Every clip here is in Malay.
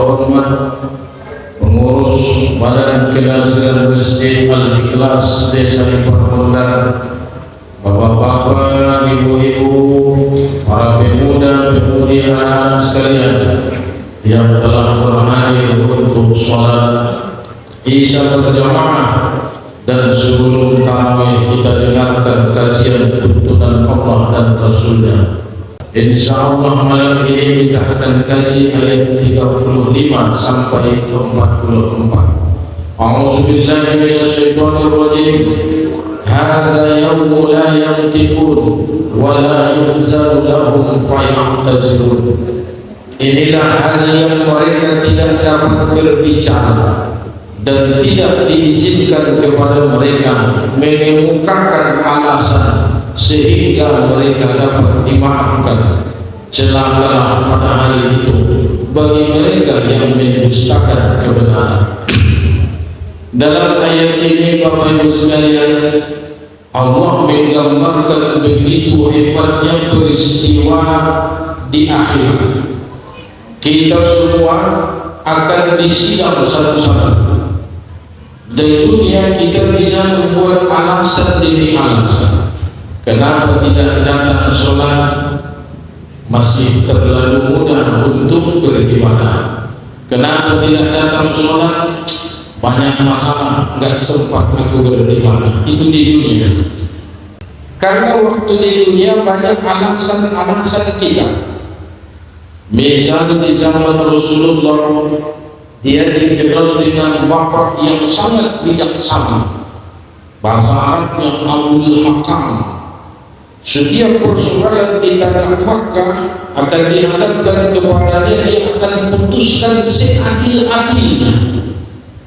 terhormat pengurus Badan Kenaziran Masjid Al-Ikhlas Desa Ipar-Bondar, bapak-bapak, ibu-ibu, para pemuda-pemudi anak-anak sekalian yang telah berhadir untuk sholat Isya berjamaah, dan sebelum tarawih kita dengarkan kajian tuntunan Allah dan Rasulnya. Insyaallah malam ini kita akan kaji ayat 35 sampai ke 44. A'udzubillahi minasyaitonir rajim. Hadza yawmu la yantiqun wa la yunzaru lahum faya'tazirun. Inilah hari yang mereka tidak dapat berbicara dan tidak diizinkan kepada mereka mengemukakan alasan sehingga mereka dapat dimaafkan. Celakalah pada hari itu bagi mereka yang mendustakan kebenaran. Dalam ayat ini Bapak Ibu sekalian, Allah menggambarkan begitu hebatnya peristiwa di akhir. Kita semua akan disidang satu-satu. Di dunia kita bisa membuat alasan demi alasan. Kenapa tidak datang sholat? Masih terlalu mudah untuk beribadah. Kenapa tidak datang sholat? Banyak masalah, nggak sempat aku beribadah. Itu di dunia. Karena waktu di dunia banyak alasan-alasan kita. Misal di zaman Rasulullah, dia dikenal dengan bapak yang sangat bijaksana. Bahasa Arabnya Abdul Hakam. Setiap persoalan di tanah Makkah akan dihadapkan kepadanya, dia akan putuskan seadil-adilnya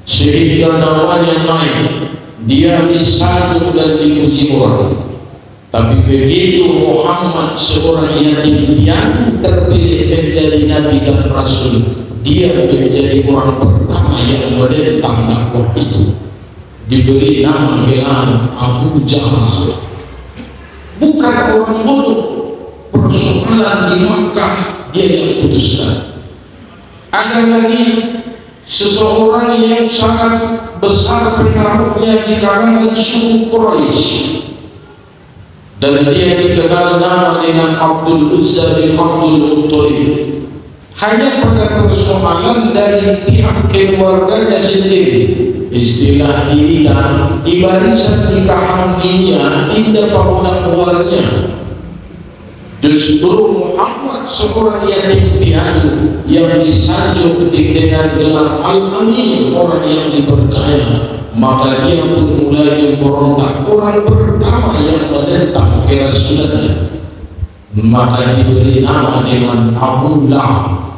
sehingga namanya naik, dia disanjung dan dipuji orang. Tapi begitu Muhammad seorang yatim piatu terpilih menjadi nabi dan rasul, dia menjadi orang pertama yang menentang dakwah itu, diberi nama gelar Abu Jahal. Bukan orang bodoh, persoalan di Makkah dia yang putuskan. Ada lagi seseorang yang sangat besar pengaruhnya di kalangan suku Quraisy, dan dia dikenal nama dengan Abdul Uzza bin Abdul Muttalib. Hanya pada persoalan dari pihak keluarganya sendiri, istilah irian, ibarisan nikahan dunia tidak bangunan luarnya. Justru Muhammad seorang yatim piatu yang disanjung dengan gelar Al-Amin, orang yang dipercaya, maka dia pun mulai memberontak, orang pertama yang menentang kerasulannya, maka diberi nama dengan Abu Lahab.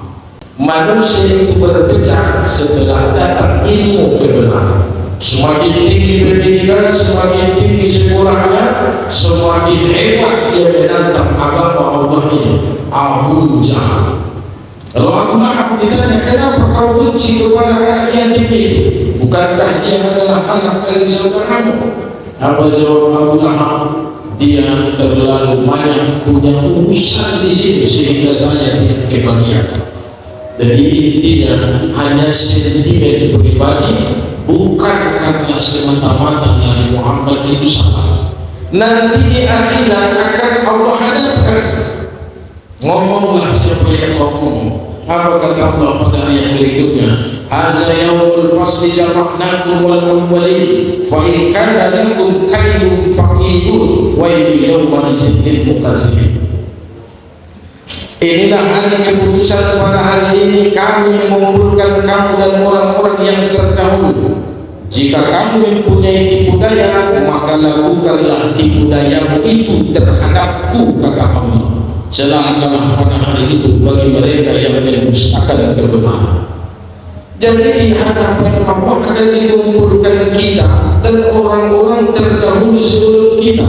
Manusia itu berpecah setelah datang ilmu kebenaran. Semakin tinggi pendidikan, semakin tinggi sekolahnya, semakin hebat dia menantang agama Allah ini. Abu Jahal. Kalau Abu Lahab ditanya, kenapa kau benci kepada anak yatim ini? Bukankah dia adalah anak dari saudaramu? Apa jawab Abu Lahab? Dia terlalu banyak punya urusan di sini sehingga saya tidak kebagian. Jadi intinya hanya sentimen pribadi, bukan karena semata-mata Nabi Muhammad itu salah. Nanti di akhirat akan Allah hadapkan. Ngomonglah siapa yang ngomong. Apa kata Allah pada ayat berikutnya? Hadza yaumul fasli jama'nakum wal awwalin fa in kana lakum kaydun faqidun wa yawma idzin mukazzibin. Inilah hari keputusan. Pada hari ini kami mengumpulkan kamu dan orang-orang yang terdahulu. Jika kamu mempunyai tipu daya, maka lakukanlah tipu dayamu itu terhadapku, kata Allah. Celakalah pada hari itu bagi mereka yang mendustakan kebenaran. Jadi di hadapan Allah akan dikumpulkan kita dan orang-orang terdahulu sebelum kita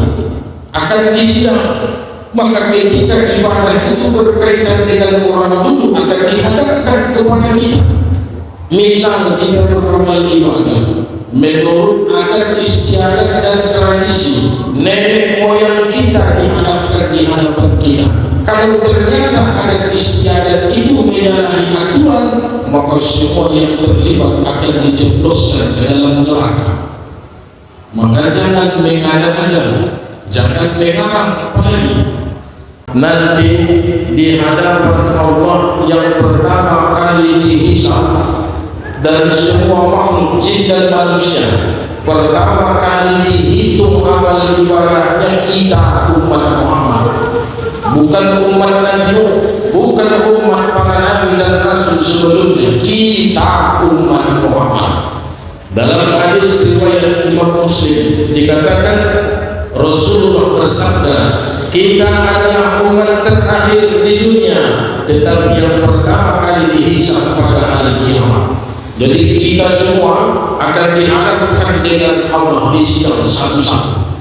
akan disidang. Maka ketika ibadah itu berkaitan dengan orang dulu akan dihadapkan kepada kita. Misal kita beramal ibadah menurut adat istiadat dan tradisi nenek moyang kita dihadapkan di hadapan kita. Kalau ternyata ada istiadat itu menyalahi aturan, maka semua yang terlibat akan dijebloskan ke dalam neraka. Maka jangan mengada-ngada, jangan mengarang apalagi. Nanti di hadapan Allah yang pertama kali dihisab dari semua makhluk jin dan manusia, pertama kali dihitung amal ibadahnya kita umat Muhammad, bukan umat Nabi, bukan umat para nabi dan rasul sebelumnya, kita umat Muhammad. Dalam hadis riwayat Imam Muslim dikatakan Rasulullah bersabda, kita adalah umat terakhir di dunia, tetapi yang pertama kali dihisab pada hari kiamat. Jadi kita semua akan dihadapkan dengan Allah di sidang satu-satu.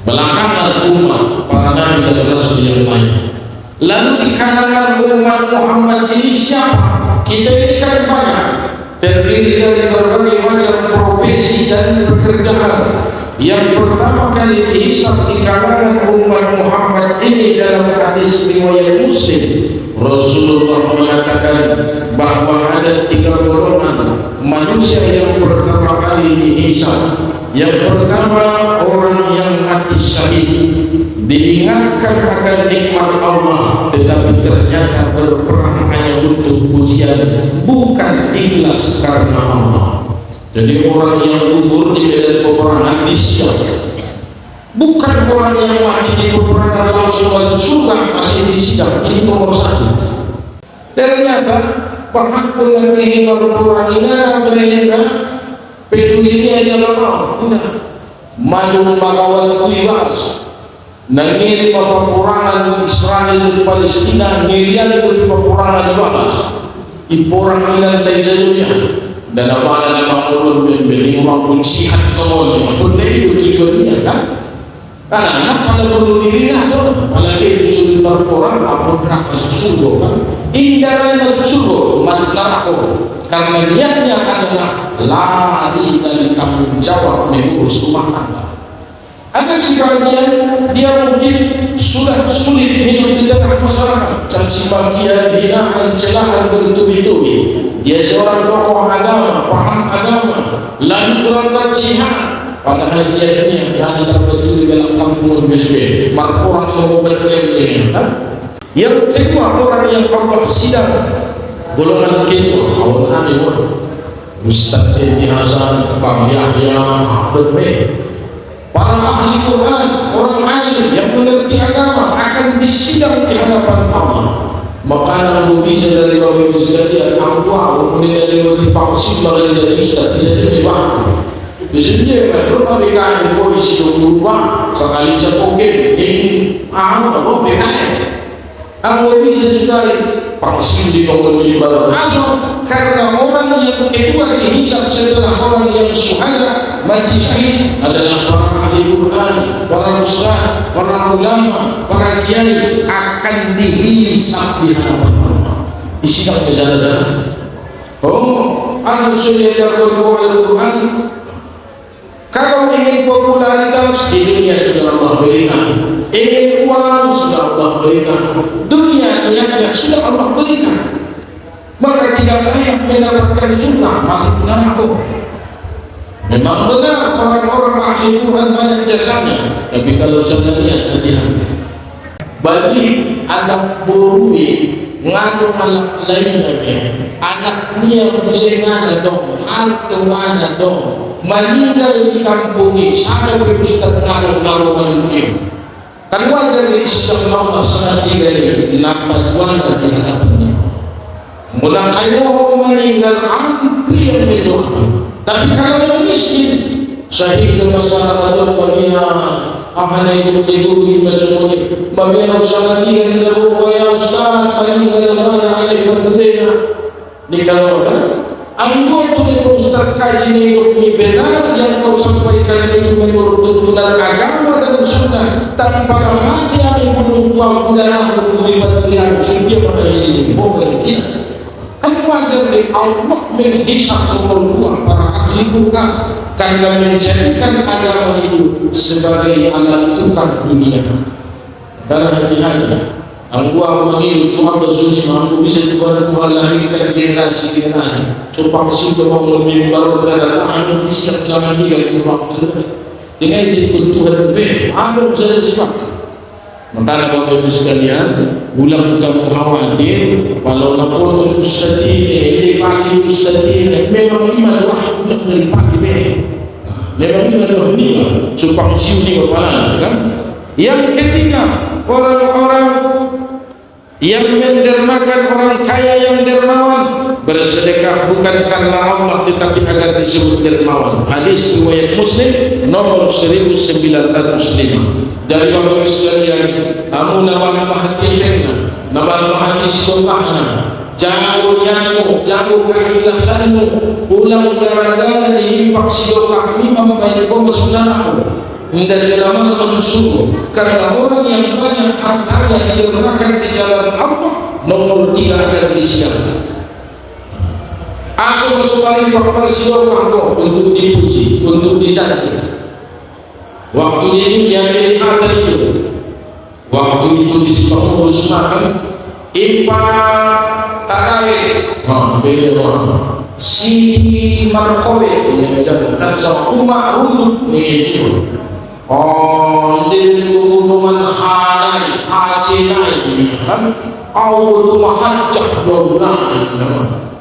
Belakangan umat para nabi dan rasul yang lain. Lalu di kalangan umat Muhammad ini siapa? Kita ini kan banyak, terdiri dari berbagai macam profesi dan pekerjaan. Yang pertama kali dihisab di kalangan umat Muhammad ini dalam hadis riwayat Muslim, Rasulullah mengatakan bahwa ada 3 golongan manusia yang pertama kali dihisab. Yang pertama, orang yang mati syahid, diingatkan akan nikmat Allah, tetapi ternyata berperang hanya untuk pujian, bukan ikhlas karena Allah. Jadi orang yang gugur di medan peperangan disiap, bukan orang yang mati di peperangan langsung masuk surga masih disiap. Ini nomor 1. Ternyata pahakul lagi berperangina mereka pedulinya dia mau maju melawan kuiwas, nangir peperangan Israel di Palestina, ngirian di peperangan balas, iporang ilan dari dunia. Dan apa nama ulun beli uang sihat kemana pun itu tujuannya kan? Karena pada bunuh diri atau apalagi disuruh berperang apa berapa surga kan? Indahnya masuk surga masuk neraka. Karena niatnya adalah lari dari tanggung jawab mengurus rumah tangga. Ada sebagian dia mungkin sudah sulit hidup di tengah masyarakat, caci makian, hinaan, celaan bertubi-tubi. Dia seorang tokoh agama, paham agama, lalu berangkat jihad, padahal dia hanya terpeduli dalam kampung BSW, marporang mau berkeliling. Yang kedua, orang yang Allah sidang, golongan kedua, awal akhir, Ustaz Ibn Hasan, Bang Yahya, berbaik. Para ahli Quran, orang alim yang mengerti agama akan disidang di hadapan Allah. Maka aku bisa dari bawah itu sekalian, aku tahu kemudian dari bawah dipaksin bagi dari Ustaz bisa jadi bahan. Biasanya kalau kami kain polisi 22 sekali sepoket ini apa BKM. Aku bisa sekali paksin di nomor 5 atau karena orang yang kedua dihisab setelah orang yang syuhada mati syahid adalah para ahli Quran, para ustaz, para ulama, para kiai akan dihisab di hadapan Allah. Isidang kesana-sana. Oh, anu sudah berbuat Quran. Kalau ingin popularitas di dunia sudah Allah berikan, ingin uang sudah Allah berikan, dunia niatnya sudah Allah berikan, maka tidak layak mendapatkan surga, masuk neraka. Memang benar orang-orang ahli Quran banyak jasanya, tapi kalau sudah niat hati-hati. Bagi anak burui ngadu anak lainnya, anak dia mesti ngada dong, harta ngada dong. Meninggal di kampung ini sana berustaz ngadu mungkin. Kan wajar di sidang Allah sangat tinggi, nampak wajar di hadapannya. Mula kayu meninggal antri yang berdoa. Tapi kalau yang miskin, syahid masyarakat dunia, ahli itu dibudi semuanya. Bagaimana sangat tinggi dalam ya ustaz meninggal mana ada berdena di kalaukan. Anggota itu ustaz kaji ini benar yang kau sampaikan itu menurut benar agama dan sunnah tanpa mati yang menumpang darah berlibat lihat sehingga pada ini bukan kita. Kan wajar di Allah menghisab nomor 2 para ahli Quran karena menjadikan agama itu sebagai alat tukar dunia. Karena hati-hati Ang gua mengilu Tuhan berzulim, aku bisa Tuhan lahirkan generasi-generasi. Supaya sudah mau lebih baru dan tahan siap zaman dia itu waktu dengan izin Tuhan lebih. Ada usaha sebab. Maka Bapak Ibu sekalian, ulang kamu khawatir kalau lapor ustaz ini, pagi ustaz ini memang iman wahyu nak dari pagi memang iman wahyu supaya siuni berpalan kan. Yang ketiga, orang-orang yang mendermakan orang kaya yang dermawan, bersedekah bukan karena Allah tetapi agar disebut dermawan. Hadis riwayat Muslim nomor 1905. Dari Bapak sekalian, kamu nabah hati dengan nabah hati sebabnya jago yanmu, jago keikhlasanmu, ulang gara-gara diimpak sidokah imam baik kau saudaraku. Hendak selama masuk surga, karena orang yang banyak hartanya digunakan di jalan Allah, nomor 3 akan disiapkan. Asal sekali faktor sidokah kau untuk dipuji, untuk disanjung. Waktu ini yang kelihatan itu, waktu itu disebutkan impak tarawih, Siti Markobe yang jabatan sama Umar Runduk mengisi. Din hubungan halai, hacinai kan, awal mahajjah wallahi nama.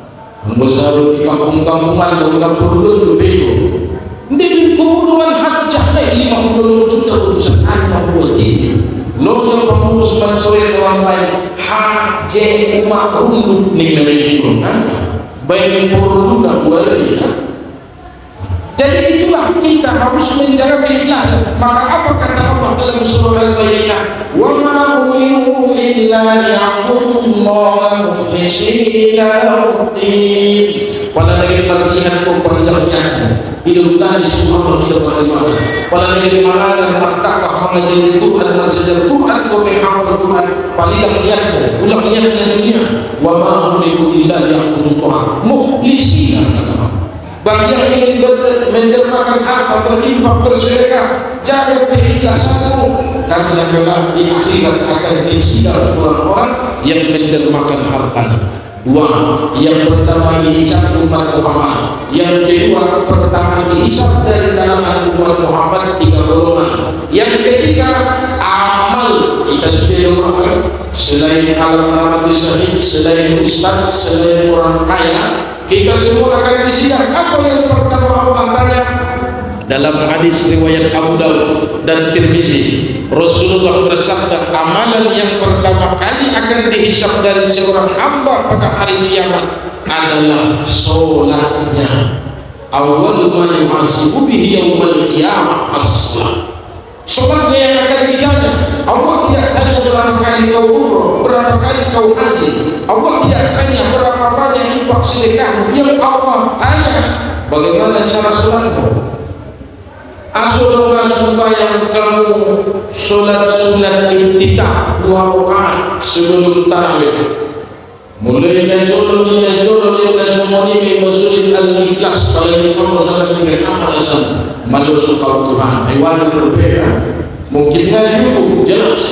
Besar di kampung-kampungan dalam perlu begitu. Din hubungan hajjah lagi 50 juta urusan anak buat ini. Logo pengurus pansore orang lain haji Umar Runduk nih namanya kan. Baik perlu nak buat ini. Jadi itulah kita harus menjaga keikhlasan. Maka apa kata Allah dalam surah Al-Baqarah? Wa ma umiru illa liya'budullaha mukhlishina lahu-d-din. Pada negeri persihan kau perhidupkan hiduplah di semua tidak beribadah. Pada negeri mengajar bertakwa mengajar Tuhan mengajar Tuhan kau menghafal Tuhan paling melihatmu ulang melihatnya dunia. Wa ma umiru illa liya'budullaha mukhlishina lahu. Bagi yang ingin mendermakan harta, berinfak, bersedekah, jaga keikhlasanmu, karena kelak di akhirat akan disidang orang-orang yang mendermakan hartanya. Dua, yang pertama dihisab umat Muhammad, yang kedua pertama dihisab dari kalangan umat Muhammad 3 golongan. Yang ketiga amal kita sudah lupakan. Selain alam nama syahid, selain ustaz, selain orang kaya, kita semua akan disidang. Apa yang pertama Allah tanya? Dalam hadis riwayat Abu Dawud dan Tirmizi, Rasulullah bersabda, amalan yang pertama kali akan dihisab dari seorang hamba pada hari kiamat adalah solatnya. Awal ma yuhasibu bihi yaumil qiyamah as-salat. Solatnya yang akan ditanya. Allah tidak tanya berapa kali kau umrah, berapa kali kau haji. Allah tidak tanya berapa banyak infak sedekah. Yang Allah tanya bagaimana cara solatmu. Asalkan supaya kamu solat iftitah 2 rakaat sebelum tarawih. Mulai najolo semua ini bersulit al-ikhlas kalau ini kamu salah dengan alasan malu suka Tuhan. Hewan berbeda. Mungkin kan itu jelas.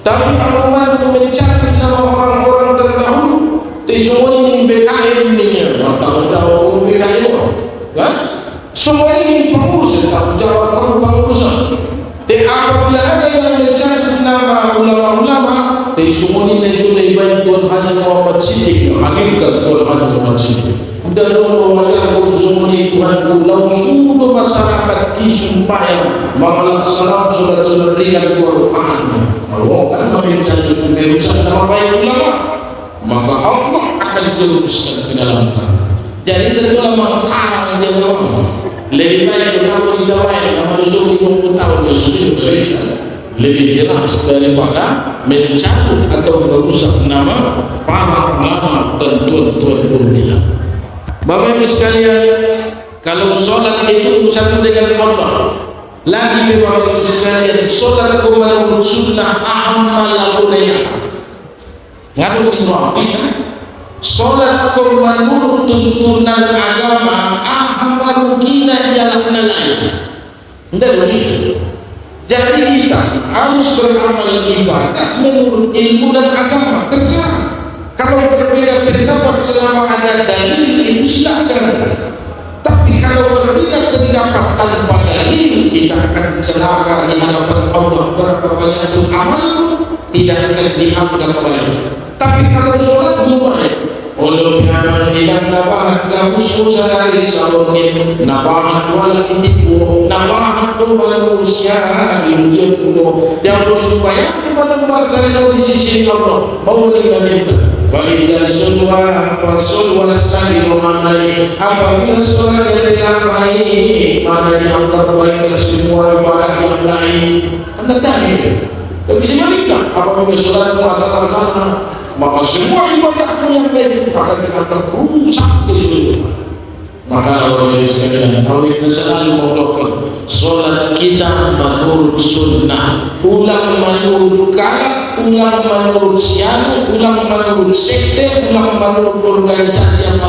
Tapi Allah mampu mencatat nama orang-orang terdahulu. Di semua ini BKM ini, maka tahu BKM kan? Semua ini pengurus, tak jawab pengurusan. Tapi apabila ada yang mencatat nama ulama-ulama, di semua ini juga ibadah Tuan Haji Muhammad Siddiq, hadirkan Tuan Haji Muhammad Siddiq. Udah dong mengatakan semua ini Tuhan langsung masyarakat disumpah melaksanakan surat-surat ringan Quran. Kalau kan mencatat merusak nama baik ulama, maka Allah akan jerumuskan ke dalam neraka. Jadi tentulah mengkarang dia ngomong. Lebih baik kenapa tidak baik nama rezeki 20 tahun yang sudah diberikan lebih jelas daripada mencabut atau merusak nama para ulama dan tuan-tuan dunia. Bapak Ibu sekalian, kalau solat itu urusan dengan Allah. Lagi Bapak Ibu sekalian, solat menurut sunnah amal lakunya. Ngadu Ibrahim. Solat menurut tuntunan agama ahmaru kina jalan lain. Jadi kita harus beramal ibadah menurut ilmu dan agama, terserah. Kalau berbeda pendapat selama ada dalil itu silakan. Tapi kalau berbeda pendapat tanpa dalil, kita akan celaka di hadapan Allah. Berapa banyak pun amalku tidak akan dianggap baik. Tapi kalau sholat baik, walau biaman tidak nabahat gabusku sadari salurin nabahat wala kitipu nabahat tu manusia injilku yang supaya menempat dari di sisi Allah mau dengan Faiza sulwa fasulwa sabilu amali. Apabila sholat yang tidak baik, maka dianggap baik semua ibadah yang lain. Anda tanya, tapi sebaliknya apabila sholat terasa-terasa, maka semua ibadahmu yang lain akan dianggap rusak keseluruhan. Maka Allah sekalian, kalau kita selalu melakukan sholat kita menurut sunnah, ulang menurut kalam, ulang menurut syiar, ulang menurut sekte, ulang menurut organisasi yang